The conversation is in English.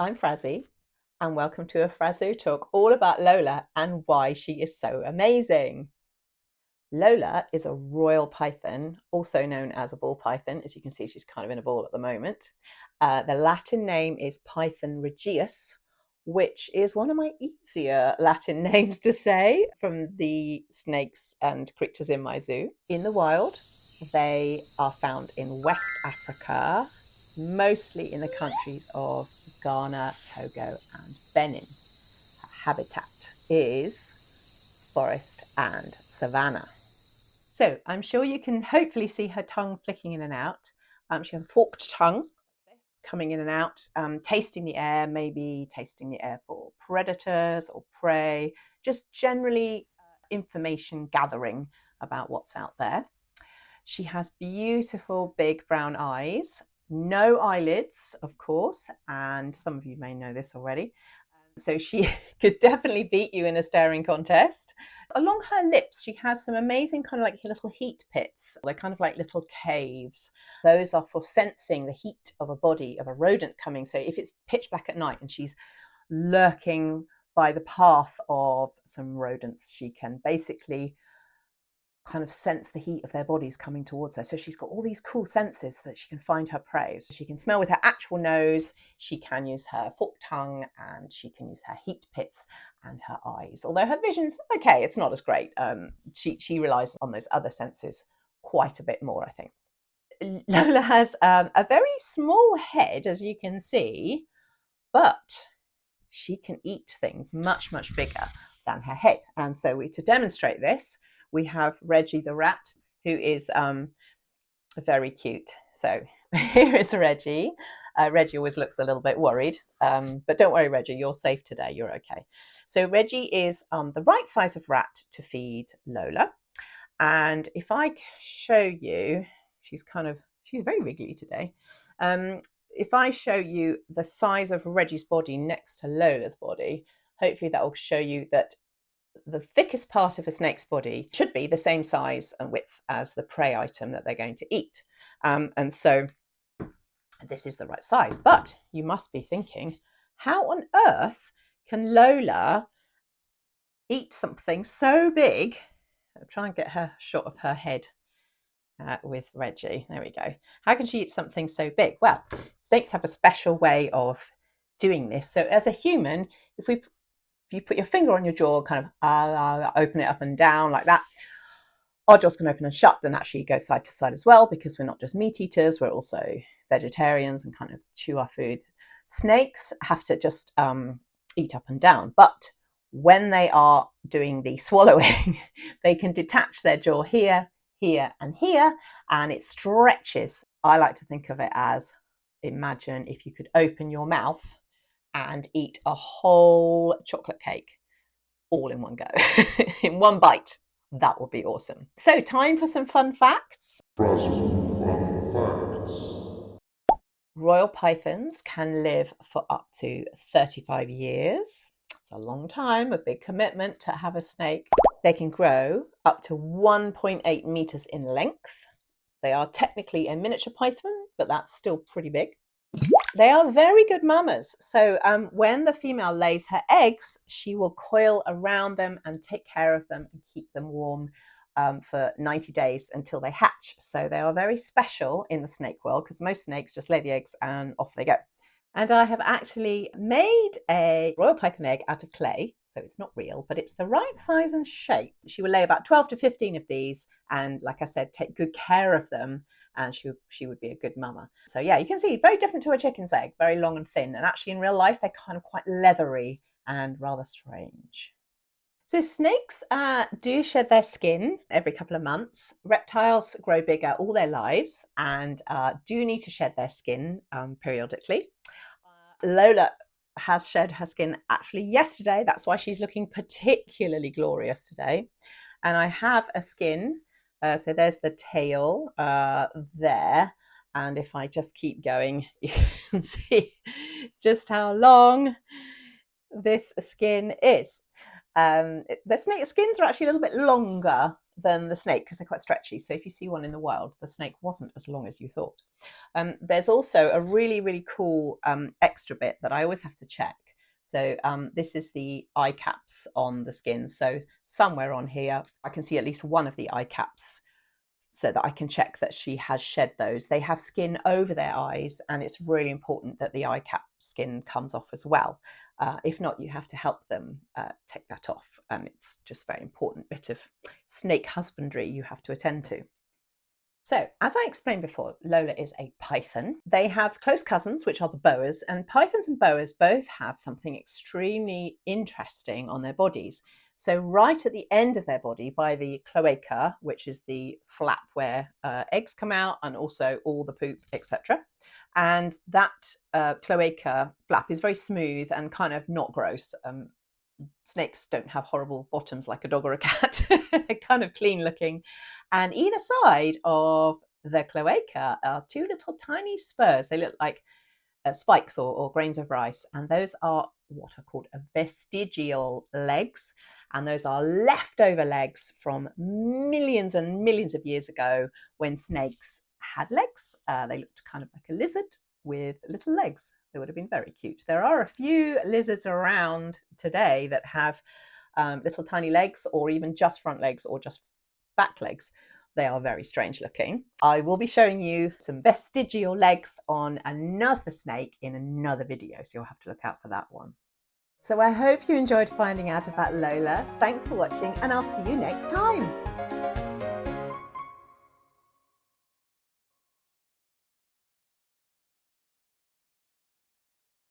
I'm Frazzy, and welcome to a Frazoo talk all about Lola and why she is so amazing. Lola is a royal python, also known as a ball python. As you can see, she's kind of in a ball at the moment. The Latin name is Python regius, which is one of my easier Latin names to say from the snakes and creatures in my zoo. In the wild, they are found in West Africa, mostly in the countries of Ghana, Togo, and Benin. Her habitat is forest and savanna. So I'm sure you can hopefully see her tongue flicking in and out. She has a forked tongue coming in and out, tasting the air, maybe tasting the air for predators or prey, just generally information gathering about what's out there. She has beautiful big brown eyes, no eyelids, of course, and some of you may know this already. So she could definitely beat you in a staring contest. Along her lips, she has some amazing kind of like little heat pits. They're kind of like little caves. Those are for sensing the heat of a body, of a rodent coming. So if it's pitch black at night and she's lurking by the path of some rodents, she can basically kind of sense the heat of their bodies coming towards her. So she's got all these cool senses so that she can find her prey. So she can smell with her actual nose, she can use her forked tongue, and she can use her heat pits and her eyes. Although her vision's okay, it's not as great. She relies on those other senses quite a bit more, I think. Lola has a very small head, as you can see, but she can eat things much, much bigger than her head. And so to demonstrate this, we have Reggie the rat, who is very cute. So here is Reggie. Reggie always looks a little bit worried, but don't worry, Reggie, you're safe today. You're okay. So Reggie is the right size of rat to feed Lola. And if I show you, she's very wriggly today. If I show you the size of Reggie's body next to Lola's body, hopefully that will show you that the thickest part of a snake's body should be the same size and width as the prey item that they're going to eat. And so this is the right size. But you must be thinking, how on earth can Lola eat something so big? I'll try and get her shot of her head with Reggie. There we go. How can she eat something so big? Well, snakes have a special way of doing this. So as a human, if you put your finger on your jaw, kind of open it up and down like that, our jaws can open and shut and actually go side to side as well, because we're not just meat eaters, we're also vegetarians and kind of chew our food. Snakes have to just eat up and down, but when they are doing the swallowing, they can detach their jaw here, here, and here, and it stretches. I like to think of it as, imagine if you could open your mouth and eat a whole chocolate cake all in one go, in one bite. That would be awesome. So, time for some fun facts. Frazoo fun facts. Royal pythons can live for up to 35 years. It's a long time, a big commitment to have a snake. They can grow up to 1.8 meters in length. They are technically a miniature python, but that's still pretty big. They are very good mamas. So when the female lays her eggs, she will coil around them and take care of them and keep them warm for 90 days until they hatch. So they are very special in the snake world, because most snakes just lay the eggs and off they go. And I have actually made a royal python egg out of clay. So it's not real, but it's the right size and shape. She will lay about 12 to 15 of these. And like I said, take good care of them. And she would be a good mama. So yeah, you can see, very different to a chicken's egg, very long and thin. And actually in real life, they're kind of quite leathery and rather strange. So snakes do shed their skin every couple of months. Reptiles grow bigger all their lives and do need to shed their skin periodically. Lola has shed her skin actually yesterday. That's why she's looking particularly glorious today. And I have a skin. So there's the tail there. And if I just keep going, you can see just how long this skin is. The snake skins are actually a little bit longer than the snake because they're quite stretchy. So if you see one in the wild, the snake wasn't as long as you thought. There's also a really, really cool extra bit that I always have to check. So this is the eye caps on the skin. So somewhere on here, I can see at least one of the eye caps so that I can check that she has shed those. They have skin over their eyes, and it's really important that the eye cap skin comes off as well. If not, you have to help them take that off, and it's just a very important bit of snake husbandry you have to attend to. So, as I explained before, Lola is a python. They have close cousins, which are the boas, and pythons and boas both have something extremely interesting on their bodies. So, right at the end of their body, by the cloaca, which is the flap where eggs come out and also all the poop, etc. And that cloaca flap is very smooth and kind of not gross. Snakes don't have horrible bottoms like a dog or a cat. They're kind of clean looking. And either side of the cloaca are two little tiny spurs. They look like spikes or grains of rice. And those are what are called vestigial legs. And those are leftover legs from millions and millions of years ago when snakes had legs. They looked kind of like a lizard with little legs. They would have been very cute. There are a few lizards around today that have little tiny legs, or even just front legs or just back legs. They are very strange looking. I will be showing you some vestigial legs on another snake in another video, so you'll have to look out for that one. So I hope you enjoyed finding out about Lola. Thanks for watching, and I'll see you next time.